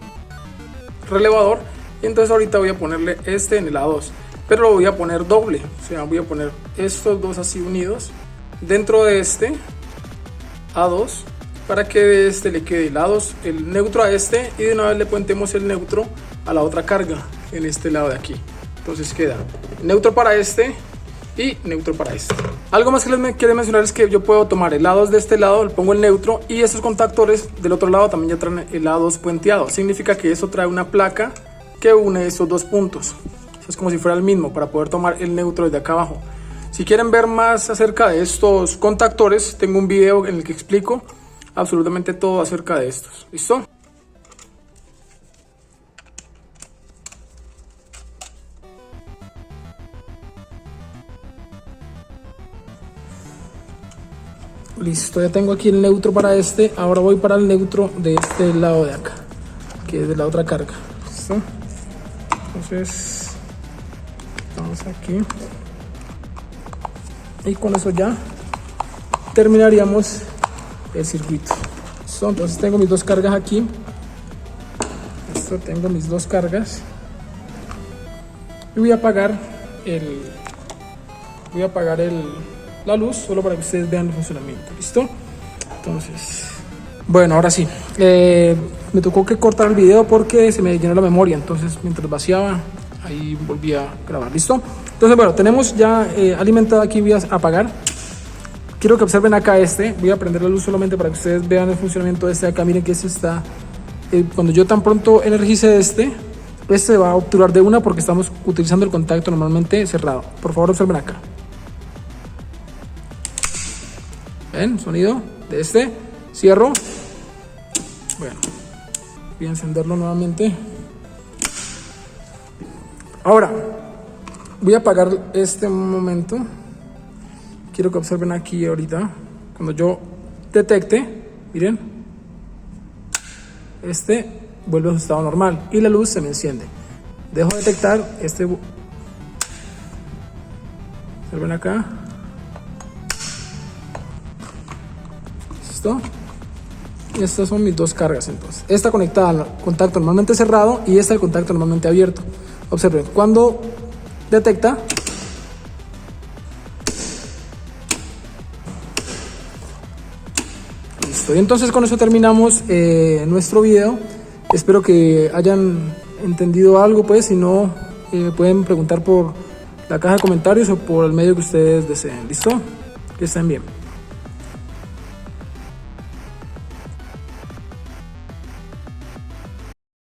relevador. Y entonces ahorita voy a ponerle este en el A2, pero lo voy a poner doble. O sea, voy a poner estos dos así unidos dentro de este A2 para que de este le quede el A2, el neutro a este, y de una vez le puentemos el neutro a la otra carga en este lado de aquí. Entonces queda neutro para este y neutro para este. Algo más que les quiero mencionar es que yo puedo tomar el A2 de este lado, le pongo el neutro, y estos contactores del otro lado también ya traen el A2 puenteado. Significa que eso trae una placa que une estos dos puntos. Eso es como si fuera el mismo para poder tomar el neutro desde acá abajo. Si quieren ver más acerca de estos contactores, tengo un video en el que explico absolutamente todo acerca de estos. ¿Listo? Listo, ya tengo aquí el neutro para este. Ahora voy para el neutro de este lado de acá, que es de la otra carga. ¿Listo? Entonces vamos aquí y con eso ya terminaríamos el circuito. ¿Listo? Entonces tengo mis dos cargas aquí. Listo, tengo mis dos cargas y voy a apagar la luz solo para que ustedes vean el funcionamiento. ¿Listo? Entonces, bueno, ahora sí, me tocó que cortar el video porque se me llenó la memoria. Entonces mientras vaciaba ahí volví a grabar. ¿Listo? Entonces bueno, tenemos ya alimentado aquí. Voy a apagar. Quiero que observen acá voy a prender la luz solamente para que ustedes vean el funcionamiento de este de acá. Miren que este está, cuando yo tan pronto energice este va a obturar de una porque estamos utilizando el contacto normalmente cerrado. Por favor observen acá. ¿Ven? Sonido de este. Cierro. Bueno, voy a encenderlo nuevamente. Ahora voy a apagar este momento. Quiero que observen aquí ahorita. Cuando yo detecte, miren, vuelve a su estado normal y la luz se me enciende. Dejo de detectar observen acá. ¿Listo? Y estas son mis dos cargas entonces. Esta conectada al contacto normalmente cerrado y esta al contacto normalmente abierto. Observen, cuando detecta, listo. Y entonces con eso terminamos nuestro video. Espero que hayan entendido algo, pues, si no, pueden preguntar por la caja de comentarios o por el medio que ustedes deseen. ¿Listo? Que estén bien.